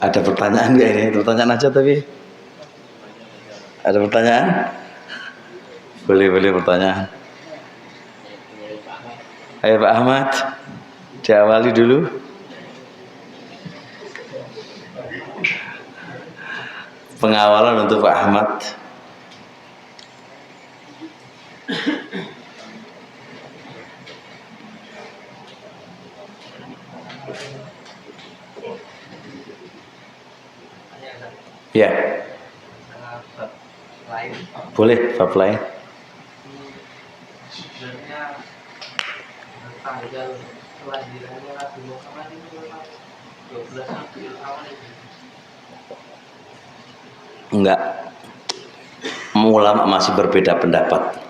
Ada pertanyaan nggak ini? Pertanyaan aja tapi. Ada pertanyaan? Boleh pertanyaan. Ayo Pak Ahmad, diawali dulu. Pengawalan untuk Pak Ahmad. Ya. Boleh, bab lain. Sebenarnya tanggal kelahirannya Nabi Muhammad itu 12 Rabiul Awal itu. Enggak. Ulama masih berbeda pendapat.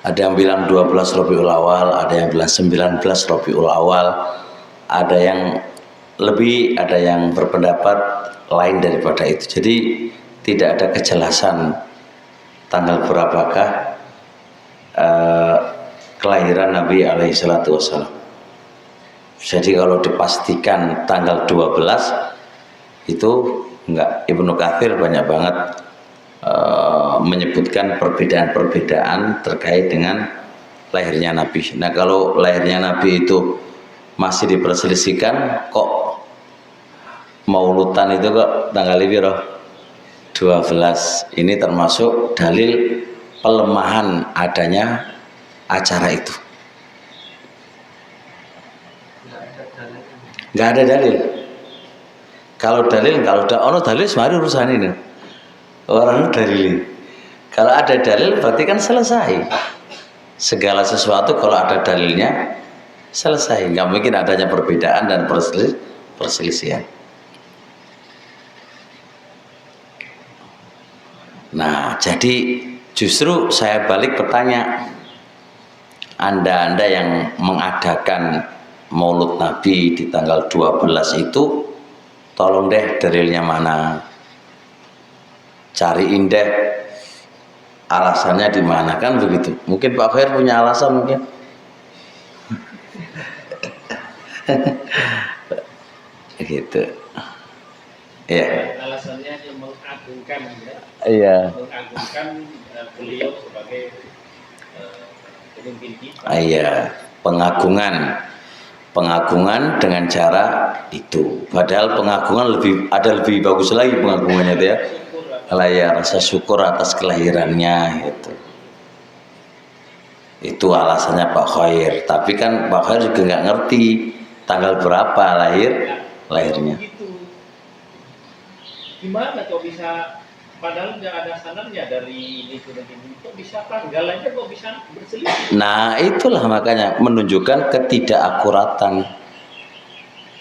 Ada yang bilang 12 Rabiul Awal, ada yang bilang 19 Rabiul Awal, ada yang lebih, ada yang berpendapat lain daripada itu. Jadi tidak ada kejelasan tanggal berapakah kelahiran Nabi alaihi salatu wassalam. Jadi kalau dipastikan tanggal 12 itu enggak. Ibnu Katsir banyak banget menyebutkan perbedaan-perbedaan terkait dengan lahirnya Nabi. Nah, kalau lahirnya Nabi itu masih diperselisihkan, kok maulutan itu kok tanggal berapa? 12. Ini termasuk dalil pelemahan adanya acara itu. Nggak ada dalil. Kalau dalil, kalau ada dalil semari urusan ini. Orang dalil. Kalau ada dalil berarti kan selesai. Segala sesuatu kalau ada dalilnya selesai. Nggak mungkin adanya perbedaan dan perselisihan. Nah, jadi justru saya balik bertanya, Anda yang mengadakan Maulud Nabi di tanggal 12 itu, tolong deh dalilnya mana, cariin deh alasannya di mana, kan begitu. Mungkin Pak Khair punya alasan mungkin. Gitu. Ya. Alasannya dia mengagungkan, ya. Iya. Mengagungkan beliau sebagai pemimpin kita. Iya, pengagungan dengan cara itu. Padahal pengagungan lebih bagus lagi pengagungannya itu ya. Ya, rasa syukur atas kelahirannya itu. Itu alasannya Pak Khair. Tapi kan Pak Khair juga nggak ngerti tanggal berapa lahirnya. Gimana kok bisa, padahal nggak ada sanadnya dari ini kok bisa tanggal aja kok bisa berselisih? Nah, itulah makanya menunjukkan ketidakakuratan.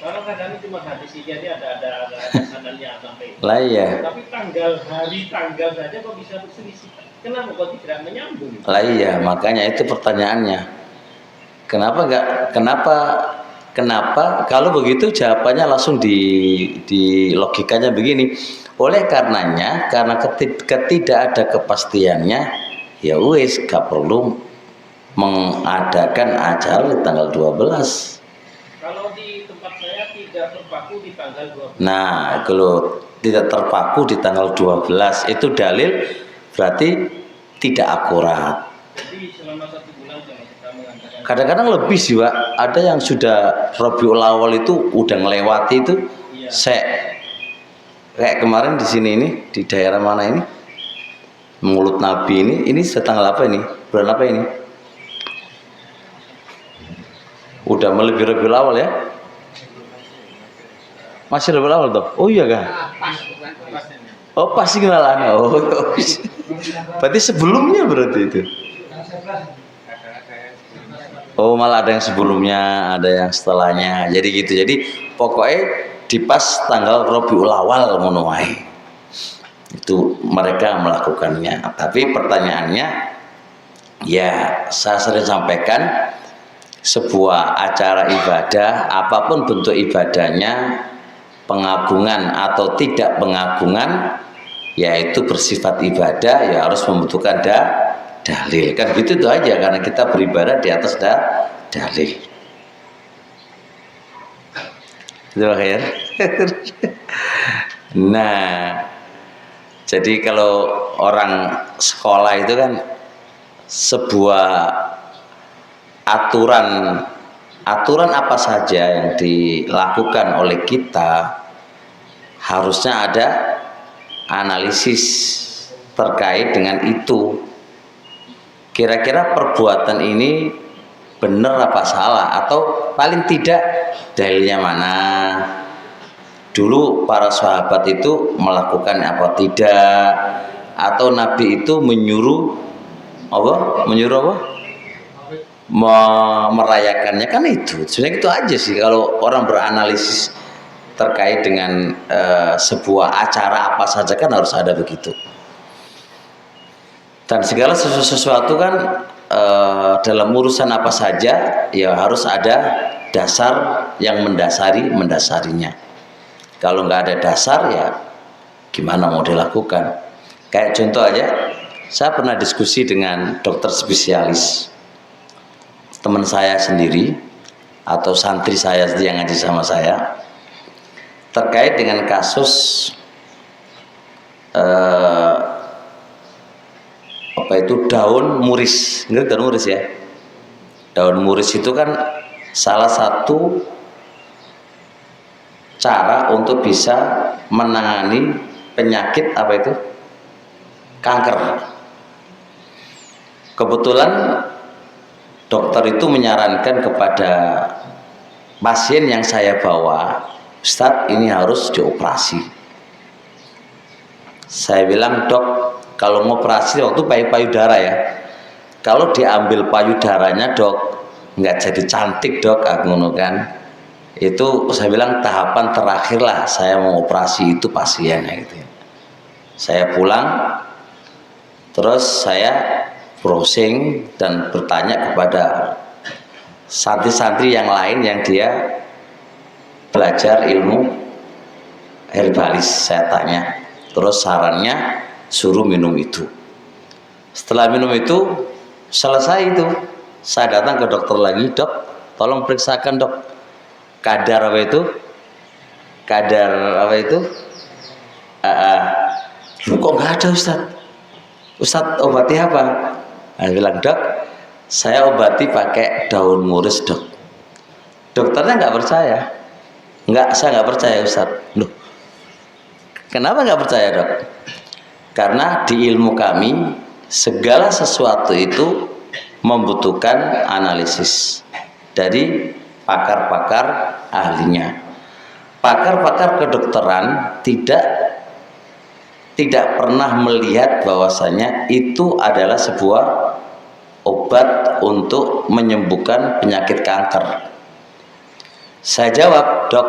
Karena kadang cuma hadis ini ada sanadnya sampai. Lah ya. Tapi hari tanggal saja kok bisa berselisih? Kenapa kok tidak menyambung? Lah iya, makanya itu pertanyaannya. Kenapa kalau begitu jawabannya langsung di logikanya begini. Karena ketidak ada kepastiannya, ya wis gak perlu mengadakan acara di tanggal 12. Kalau di tempat saya tidak terpaku di tanggal 12. Nah, kalau tidak terpaku di tanggal 12 itu dalil berarti tidak akurat. Jadi selama 1 bulan kita mengadakan. Kadang-kadang lebih sih Pak. Ada yang sudah Rabiul Awal itu udah ngelewati itu. Iya. Kayak kemarin di sini ini, di daerah mana ini? Maulud Nabi ini tanggal apa ini? Bulan apa ini? Udah melebihi Rabiul Awal ya? Masih Rabiul Awal toh? Oh iya kah? Oh pasti kenalan. Oh. Berarti sebelumnya berarti itu. Oh malah ada yang sebelumnya, ada yang setelahnya. Jadi gitu. Jadi pokoknya di pas tanggal Rabiul Awal ngono wae. Itu mereka melakukannya. Tapi pertanyaannya, ya saya sering sampaikan, sebuah acara ibadah apapun bentuk ibadahnya, pengagungan atau tidak pengagungan, yaitu bersifat ibadah, ya harus membutuhkan dalil. Kan gitu tuh aja, karena kita beribadah di atas dalil. Itu Khair. Nah, jadi kalau orang sekolah itu kan sebuah aturan apa saja yang dilakukan oleh kita harusnya ada analisis terkait dengan itu. Kira-kira perbuatan ini benar apa salah, atau paling tidak dalilnya mana. Dulu para sahabat itu melakukan apa tidak, atau Nabi itu menyuruh apa? Menyuruh apa? Merayakannya, kan itu. Sebenarnya itu aja sih kalau orang beranalisis terkait dengan sebuah acara apa saja kan harus ada begitu. Dan segala sesuatu kan dalam urusan apa saja ya harus ada dasar yang mendasarinya. Kalau nggak ada dasar ya gimana mau dilakukan? Kayak contoh aja, saya pernah diskusi dengan dokter spesialis, teman saya sendiri atau santri saya yang ngaji sama saya, terkait dengan kasus apa itu daun muris. Ngerti daun muris ya? Daun muris itu kan salah satu cara untuk bisa menangani penyakit apa itu? Kanker. Kebetulan dokter itu menyarankan kepada pasien yang saya bawa, Ustadz ini harus dioperasi. Saya bilang, dok, kalau ngoperasi waktu payudara ya, kalau diambil payudaranya dok, nggak jadi cantik dok, aku ngono kan. Itu saya bilang tahapan terakhir lah saya mau operasi itu pasiennya gitu. Saya pulang, terus saya browsing dan bertanya kepada santri-santri yang lain yang dia belajar ilmu herbalis. Saya tanya, terus sarannya suruh minum itu. Setelah minum itu selesai itu, saya datang ke dokter lagi, dok, tolong periksakan dok, kadar apa itu? Kadar apa itu? Kok nggak ada Ustadz? Ustadz obati apa? Saya bilang, dok, saya obati pakai daun muris dok. Dokternya nggak percaya. Saya nggak percaya Ustadz. Loh, kenapa nggak percaya dok? Karena di ilmu kami segala sesuatu itu membutuhkan analisis dari pakar-pakar ahlinya. Pakar-pakar kedokteran tidak pernah melihat bahwasanya itu adalah sebuah obat untuk menyembuhkan penyakit kanker. Saya jawab, dok,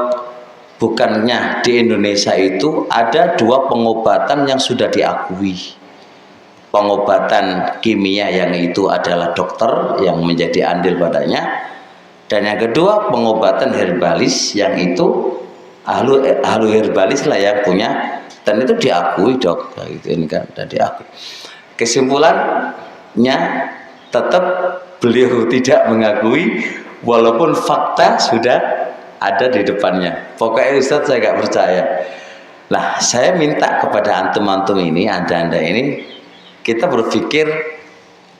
bukannya di Indonesia itu ada dua pengobatan yang sudah diakui. Pengobatan kimia yang itu adalah dokter yang menjadi andil padanya, dan yang kedua pengobatan herbalis yang itu ahlu herbalis lah yang punya, dan itu diakui dok, gitu ini kan, dan diakui. Kesimpulannya tetap beliau tidak mengakui walaupun fakta sudah ada di depannya. Pokoknya Ustadz saya nggak percaya. Nah, saya minta kepada antum-antum ini, anda ini, kita berpikir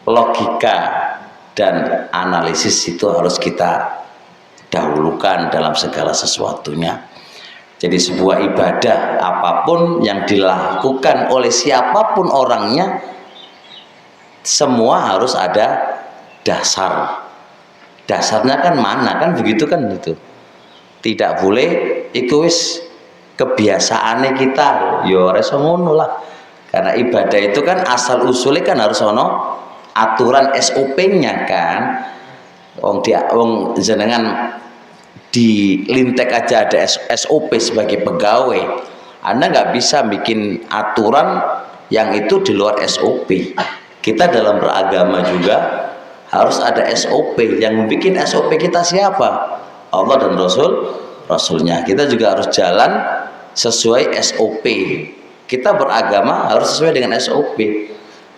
logika dan analisis itu harus kita dahulukan dalam segala sesuatunya. Jadi sebuah ibadah apapun yang dilakukan oleh siapapun orangnya, semua harus ada dasar. Dasarnya kan mana, kan begitu kan itu. Tidak boleh egois kebiasaannya kita, yo reso ngono lah. Karena ibadah itu kan asal usulnya kan harus ono aturan SOP-nya kan. Wong jenengan di Lintek aja ada SOP sebagai pegawai. Anda nggak bisa bikin aturan yang itu di luar SOP. Kita dalam beragama juga harus ada SOP. Yang bikin SOP kita siapa? Allah dan Rasulnya. Kita juga harus jalan sesuai SOP. Kita beragama harus sesuai dengan SOP.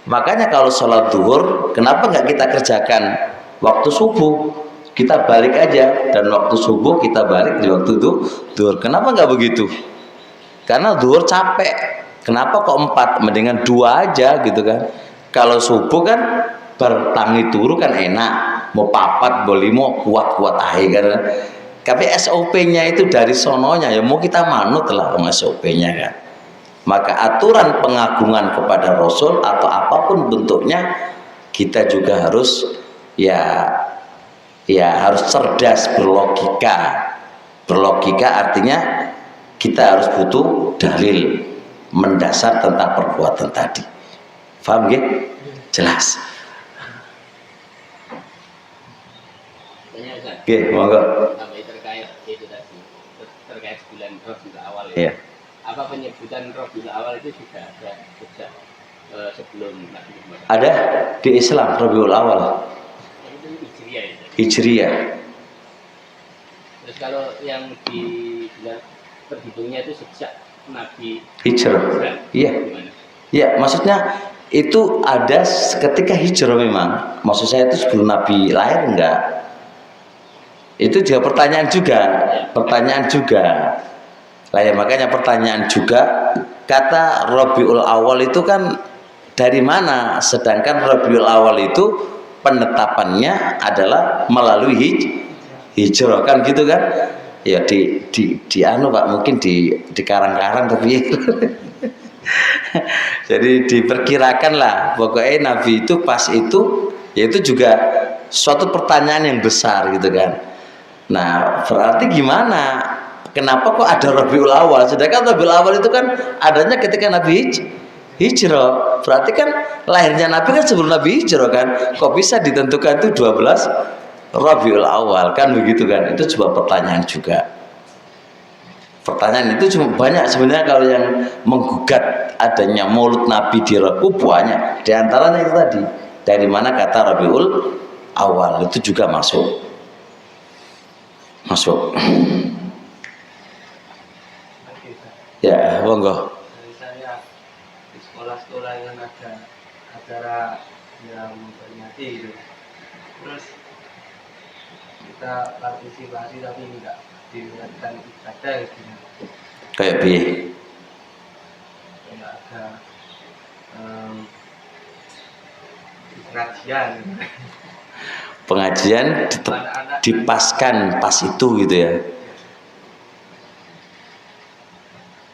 Makanya kalau sholat zuhur, kenapa nggak kita kerjakan waktu subuh? kita balik aja, dan waktu subuh kita balik di waktu duhur. Kenapa nggak begitu? Karena duhur capek. Kenapa kok 4? Mendingan 2 aja gitu kan. Kalau subuh kan bertangi turu kan enak, mau 4 mau 5 kuat-kuat aja kan. Tapi SOP-nya itu dari sononya ya mau kita manut lah SOP-nya kan. Maka aturan pengagungan kepada Rasul atau apapun bentuknya, kita juga harus ya harus cerdas, berlogika. Berlogika artinya kita harus butuh dalil mendasar tentang perbuatan tadi. Paham ya? Jelas. Oke, monggo. Terkait itu tadi, terkait bulan Rabiul Awal ya. Iya. Apa penyebutan Rabiul Awal itu sudah ada sejak sebelum Nabi Muhammad? Ada di Islam Rabiul Awal. Itu Hijriah ya. Hijriah. Terus kalau yang di bulan terhitungnya itu sejak Nabi Hijrah. Iya. Gimana? Ya, maksudnya itu ada ketika hijrah memang. Maksud saya itu sebelum Nabi lahir enggak? Itu juga pertanyaan juga. Lah ya makanya pertanyaan juga, kata Rabiul Awal itu kan dari mana? Sedangkan Rabiul Awal itu penetapannya adalah melalui hijrah kan gitu kan? Ya di anu Pak, mungkin di karang-karang tapi jadi diperkirakan lah pokoknya Nabi itu pas itu, ya itu juga suatu pertanyaan yang besar gitu kan. Nah berarti gimana, kenapa kok ada Rabiul Awal, sedangkan Rabiul Awal itu kan adanya ketika Nabi hijrah. Berarti kan lahirnya Nabi kan sebelum Nabi hijrah kan, kok bisa ditentukan itu 12 Rabiul Awal kan begitu kan. Itu sebuah pertanyaan juga. Pertanyaan itu cuma banyak sebenarnya kalau yang menggugat adanya maulud Nabi di Rabiul banyak. Di antaranya itu tadi, dari mana kata Rabiul Awal itu juga masuk. Ya, monggo. Misalnya di sekolah-sekolah yang ada acara yang memperingati gitu, terus kita partisipasi tapi enggak dilihatkan ibadah gitu, Kayak piye? kayak ada pengajian Pengajian anak-anak dipaskan pas itu gitu ya.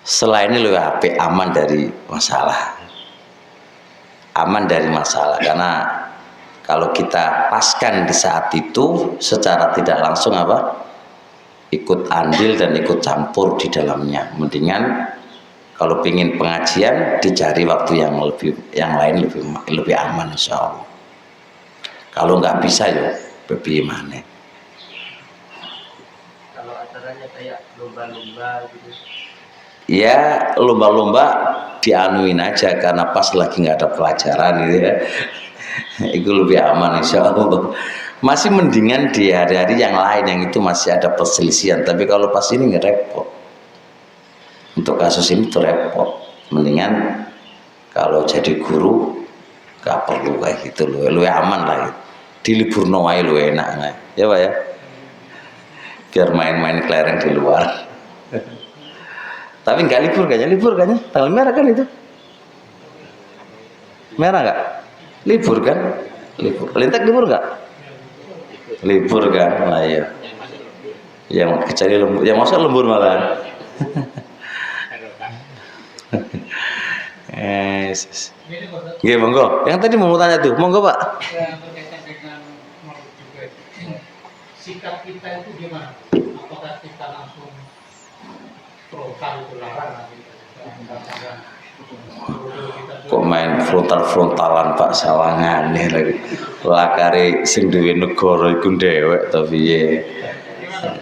Selain ini lebih apik, aman dari masalah. Aman dari masalah karena kalau kita paskan di saat itu secara tidak langsung apa? Ikut andil dan ikut campur di dalamnya. Mendingan kalau pingin pengajian dicari waktu yang lain lebih aman insya Allah. Kalau nggak bisa ya lebih mana. kalau acaranya kayak lomba-lomba gitu, Ya lomba-lomba dianuin aja karena pas lagi nggak ada pelajaran gitu ya. Itu lebih aman insya Allah. Masih mendingan di hari-hari yang lain yang itu masih ada perselisihan. Tapi kalau pas ini nggak repot. Untuk kasus ini tuh repot. Mendingan kalau jadi guru nggak perlu kayak gitu loh. Lu aman lah. Gitu. Di libur noai lu enak lah. Ya Pak ya. Biar main-main kelereng di luar. Tapi nggak libur kayaknya tanggal merah kan itu. Merah nggak? Libur kan? Libur. Lintek libur nggak? Libur kan? Nah iya. Yang kecuali lembur, yang masuk lembur malah. Iya monggo. Yang tadi mau tanya tuh, monggo Pak. Yang berkaitan dengan maulid juga itu, sikap kita itu gimana? Apakah kita langsung frontal itu larang gitu? Kok main frontalan Pak sawangan nih lagi. Lakare sing duwe negara iku dhewek to piye?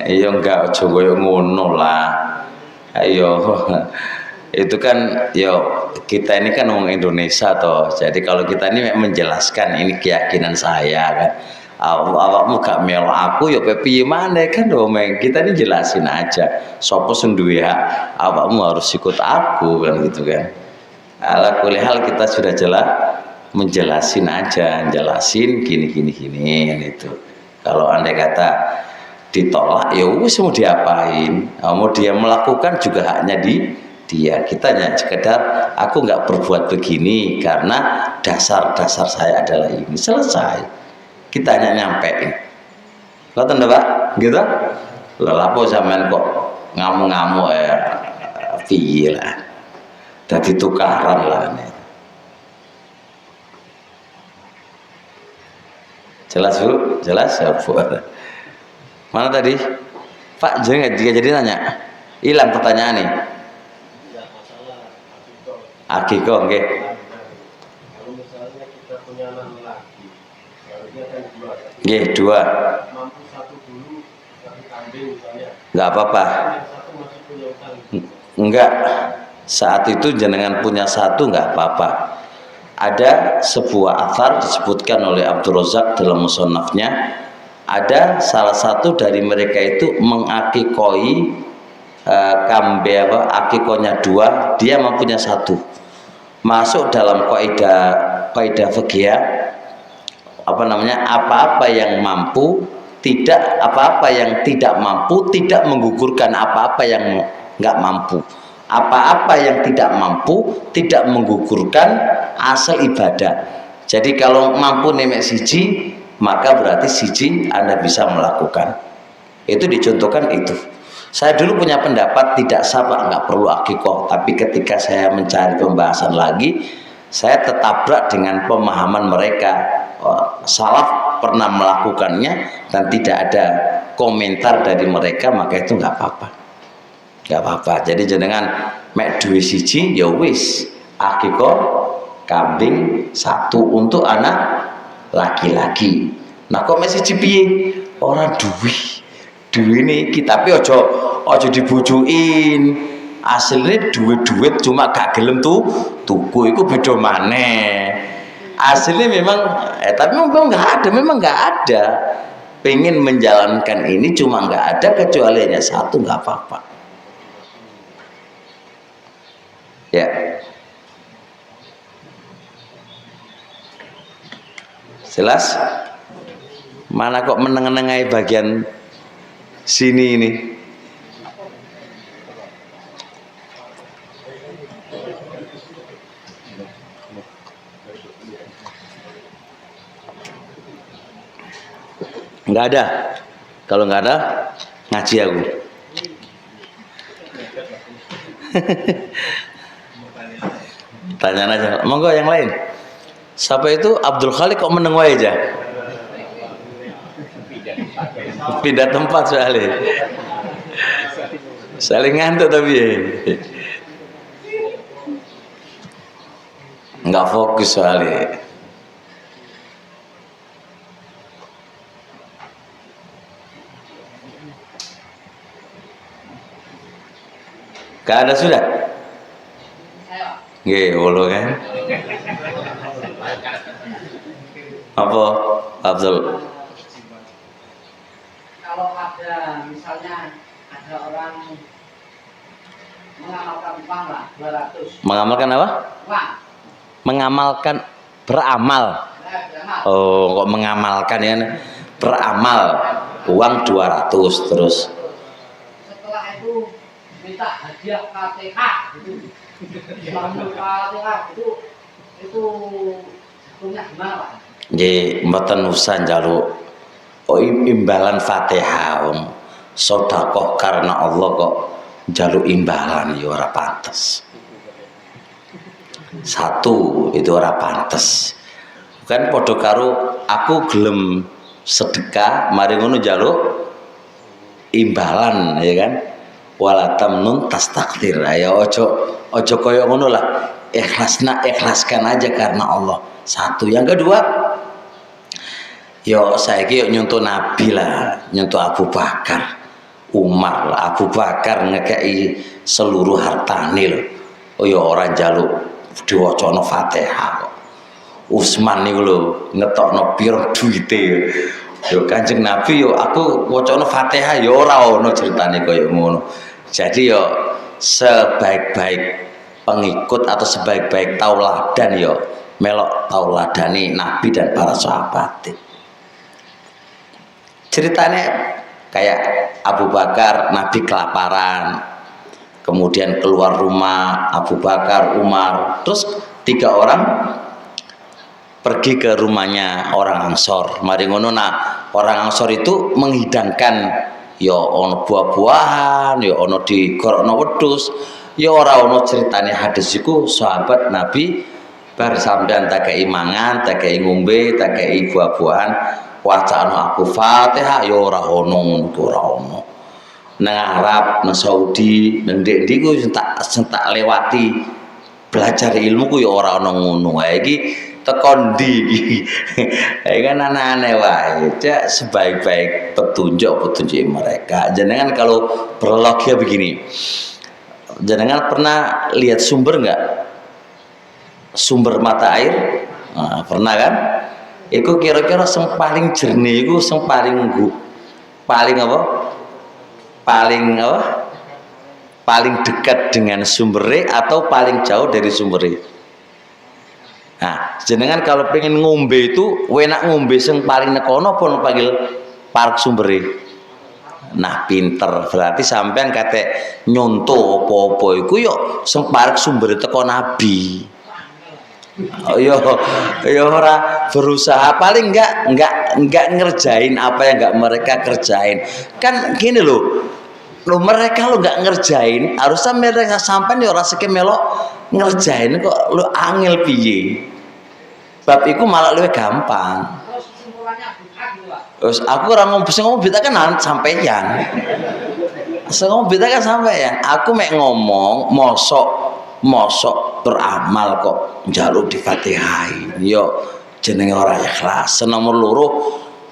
Iya enggak aja koyo ngono lah. Ayo. Itu kan yo kita ini kan orang Indonesia toh. Jadi kalau kita ini menjelaskan ini keyakinan saya kan. Awakmu gak melo aku yo piye maneh kan domeng. Kita ini jelasin aja. Sopo sing duwe hak awakmu harus ikut aku kan gitu kan. Ala kulli hal kita sudah jelas menjelasin aja, jelasin gini itu. Kalau andai kata ditolak, ya wis mau diapain? Mau dia melakukan juga haknya dia. Kita hanya sekedar aku nggak berbuat begini karena dasar saya adalah ini. Selesai. Kita hanya nyampein. Ngoten lho, Pak? Gitu? Lha lapo sampean kok ngamuk-ngamuk piye lah. Dadi tukaran lah. Jelas Bu? Jelas ya Bu? Mana tadi? Pak, jangan jika jadi nanya. Hilang pertanyaan nih. Tidak masalah Akikoh, oke. kalau misalnya kita punya anak laki, kalau dia kan dua, Oke, 2. mampu satu dulu, satu kambing misalnya, Nggak apa-apa. yang satu masih punya utang. Enggak. Saat itu jenengan punya satu nggak apa-apa. Ada sebuah athar disebutkan oleh Abdul Razak dalam musannafnya. Ada salah satu dari mereka itu mengakikoi kambing akikohnya 2, dia mempunyai 1. Masuk dalam kaidah fikih apa-apa yang mampu tidak apa-apa yang tidak mampu tidak menggugurkan apa-apa yang nggak mampu. Apa-apa yang tidak mampu tidak menggugurkan asal ibadah. Jadi kalau mampu nemek siji, maka berarti siji Anda bisa melakukan. Itu dicontohkan itu. Saya dulu punya pendapat tidak sah Pak, nggak perlu akikoh. Tapi ketika saya mencari pembahasan lagi, saya tertabrak dengan pemahaman mereka. Salaf pernah melakukannya dan tidak ada komentar dari mereka, maka itu nggak apa-apa. Nggak apa-apa. Jadi jenengan mek duwe siji ya wis akikoh kambing 1 untuk anak laki-laki. Nah kok masih piye? Orang duwe niki tapi ojo dibojokin. Asline duit cuma gak gelem tuku iku beda maneh. Aslinya memang tapi memang nggak ada. Pengen menjalankan ini cuma nggak ada, kecuali hanya 1 nggak apa-apa. Ya. Jelas? Mana kok meneng-nengai bagian sini ini? Nggak ada. Kalau nggak ada, ngaji aku. Tanya aja. Monggo yang lain. Siapa itu? Abdul Khalik kok meneng wae aja? Pindah tempat soalnya. Saling ngantuk tapi ya. Nggak fokus soalnya. Gak ada sudah? Nggih, ulo kan. Apa Abdul? Kalau ada misalnya ada orang mengamalkan uang lah 200 Mengamalkan apa? uang Mengamalkan beramal. beramal. Oh, kok mengamalkan ya? Beramal uang 200 terus. Setelah itu minta hadiah Fatihah gitu. Sambil Fatihah itu punya gimana Pak? Nggih, mboten usah njaluk imbalan Fatihah wong sedekah karena Allah kok njaluk imbalan ya ora pantes. 1 itu ora pantes. Kan padha karo aku gelem sedekah mari ngono njaluk imbalan ya kan. Wala tamnun tastakthir. Ya ojo koyo ngono lah. Ikhlaskan aja karena Allah. 1. Yang kedua, yo saiki yo nyontoh Nabi lah, nyontoh Abu Bakar, Umar lah. Abu Bakar ngekei seluruh hartane lho. Oh yo ora njaluk diwacana Fatihah kok. Utsman niku lho ngetokno pira duwite. Yo Kanjeng Nabi yo aku wacana Fatihah yo ora ono ceritane koyo ngono. Jadi yo sebaik-baik pengikut atau sebaik-baik tauladan yo melok tauladani Nabi dan para sahabat. Ceritanya kayak Abu Bakar, Nabi kelaparan, kemudian keluar rumah, Abu Bakar, Umar, terus 3 orang pergi ke rumahnya orang Ansor. Mari ngono, nah orang Ansor itu menghidangkan ya ono buah-buahan, ya ono digorokno wedhus, ya ora ono ceritane hadis iku sahabat Nabi bar sampean tak kei mangan, tak kei ngombe, tak kei buah-buahan, wacana aku Fatihah ya ora ono, ora ono. Nang Arab, nang Saudi, nang ndi ku tak lewati belajar ilmu ku ya ora ono ngono. Ha iki teko ndi iki. Kan aneh-aneh wae. Cak sebaik-baik petunjuk mereka. Jenengan kalau berlogika begini. Jenengan pernah lihat sumber enggak? Sumber mata air? Nah, pernah kan? Iku kira-kira yang paling jernih iku yang paling apa? Paling dekat dengan sumbernya atau paling jauh dari sumbernya. Nah, jenengan kalau pengen ngombe itu enak ngombe yang paling nekono pun panggil park sumbernya. Nah, pinter berarti sampean kate nyontoh apa-apa iku yo sing parek sumber teko Nabi. Oh, yo ora berusaha, paling enggak ngerjain apa yang enggak mereka kerjain. Kan gini loh mereka lo enggak ngerjain, harusnya mereka sampean yo ora seke melok ngerjain kok lo angel piye. Bab iku malah luwih gampang. Terus aku orang ngomong beda kan sampeyan. Ngomong beda kan sampeyan. Aku mek ngomong mosok beramal kok njaluk di Fatihah. Yo jenenge ora ikhlas. Nomor loro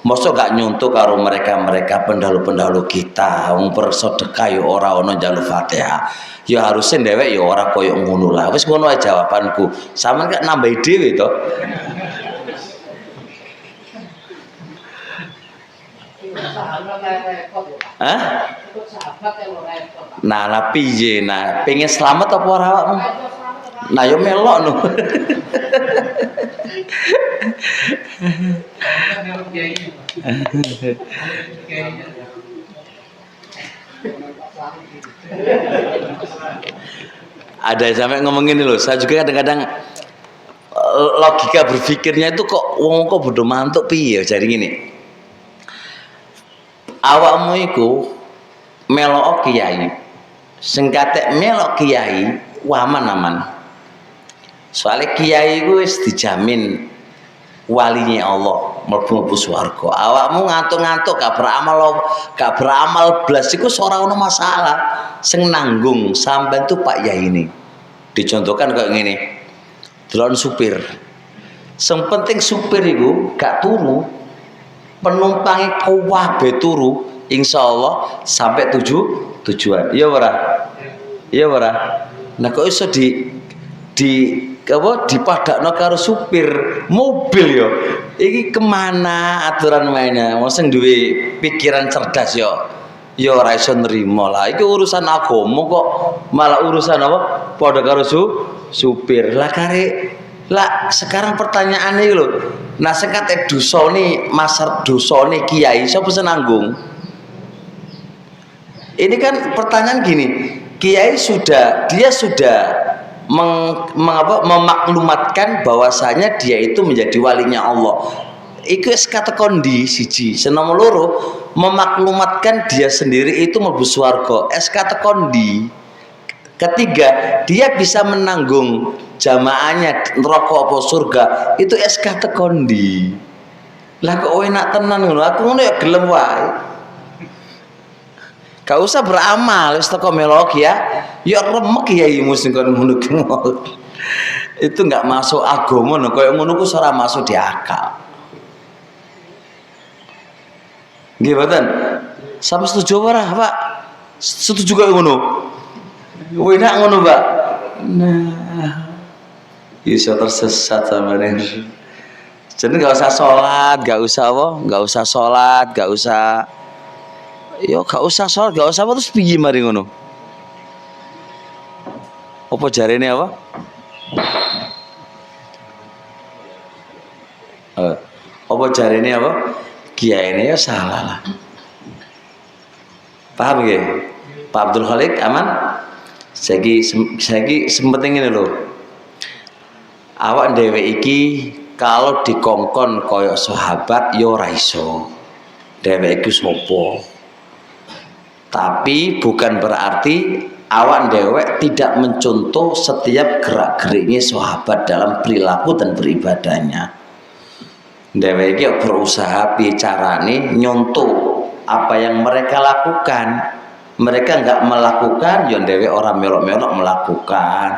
mosok gak nyuntuk karo mereka pendahulu kita. Wong bersedekah yo ora ono njaluk Fatihah. Yo harusnya dhewek yo ora koyo ngono lah. Wis ngono ae jawabanku. Sampeyan gak nambahi dhewe to. Hah? Nah, piye? Nah, pengen selamat apa ora awakmu? Nah, yo melok no. Ada yang sampai ngomong gini loh, saya juga kadang-kadang logika berpikirnya itu kok wong kok bodoh mantuk piye jadi gini. Awakmu iku melok kiai, sing katek melok kiai aman. Soalnya kiai iku wis dijamin walinya Allah, mlebu swarga. Awakmu ngantuk-ngantuk gak beramal blas iku ora ono masalah. Sing nanggung sampean tuh Pak Yai ini. Dicontohkan kayak ngene. Delon supir. Sing penting supir iku gak turu. Penumpangnya kabeh turu, insyaallah sampai tujuan. Iya ora? Nah kok iso dipadakno karo supir mobil yo. Iki kemana aturan mainnya? Mosing duwe pikiran cerdas yo. Yo ora iso nrimo lah. Iki urusan agama kok malah urusan apa? Padha karo supir. Lah sekarang pertanyaannya lho. Nah sing kate dosane masar dosane kiai sapa sing nanggung? Ini kan pertanyaan gini. Kiai sudah memaklumatkan bahwasanya dia itu menjadi walinya Allah. Iku kata kondi siji. Senomor loro memaklumatkan dia sendiri itu mlebu swarga. Kata kondi. Ketiga, dia bisa menanggung jamaahnya neraka apa surga. Itu kata kondi. Lah kok enak tenan ngono. Aku ngono ya gelem wae. Gak usah beramal, wis teko melok ya. Ya remek ya sing kon ngono ki. Itu enggak masuk agama no, koyo ngono ku ora masuk di akal. Nggih mboten? Sampe setuju ora, Pak? Setuju koyo ngono. Enak ngono, Pak. Nah. Iso tersesat sampeyan. Jadi enggak usah sholat, enggak usah apa? Enggak usah sholat, enggak usah yo gak usah sholat, gak usah apa terus piye mari ngono. Apa jarene apa? Apa jarene apa? kiai ini ya salah lah. Paham ya? Pak Abdul Khalik aman? Saiki sempenting ini loh. Awak dhewe iki kalau dikongkon koyok sahabat yo ora iso. Dhewe iku sapa? Tapi bukan berarti awak dewek tidak mencontoh setiap gerak-geriknya sahabat dalam perilaku dan beribadahnya. Dewek iki berusaha bicarane nyontoh apa yang mereka lakukan. Mereka enggak melakukan, ya dewek orang melok-melok melakukan.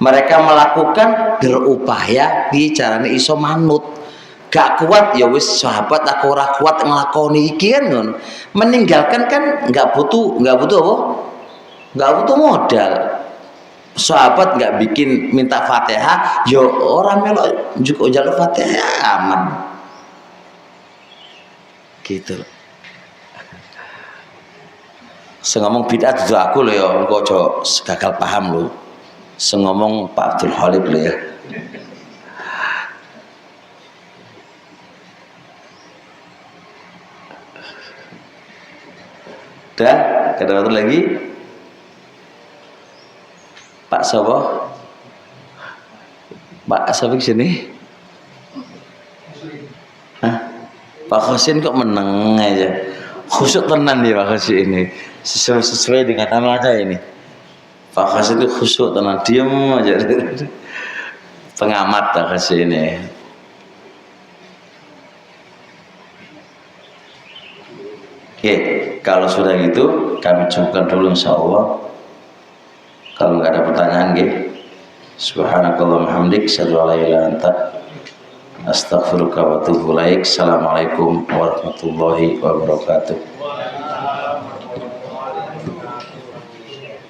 Mereka melakukan berupaya bicarane iso manut. Gak kuat ya wis sahabat aku ora kuat nglakoni iki kan ngono. Meninggalkan kan enggak butuh apa? Enggak butuh modal. Sahabat enggak bikin minta Fatihah, ya orang melok juga jalur Fatihah aman. Gitu. Sengomong bid'ah itu aku lho ya, engko aja gagal paham lho. Sengomong Pak Abdul Khalik lho ya. Dan ada satu lagi Pak Sobo, Pak Sobo sini. Hah? Pak Khosin kok meneng aja, khusyuk tenan dia Pak Khosin ini, sesuai dengan namanya ini. Pak Khosin itu khusyuk tenan, diam aja. Pengamat Pak Khosin ini. Oke, kalau sudah gitu kami cukupkan dulu insyaallah. Kalau nggak ada pertanyaan, subhanakallahumma hamdik, asyhadu an la ilaha illa anta, astaghfiruka wa atubu ilaik. Assalamualaikum warahmatullahi wabarakatuh.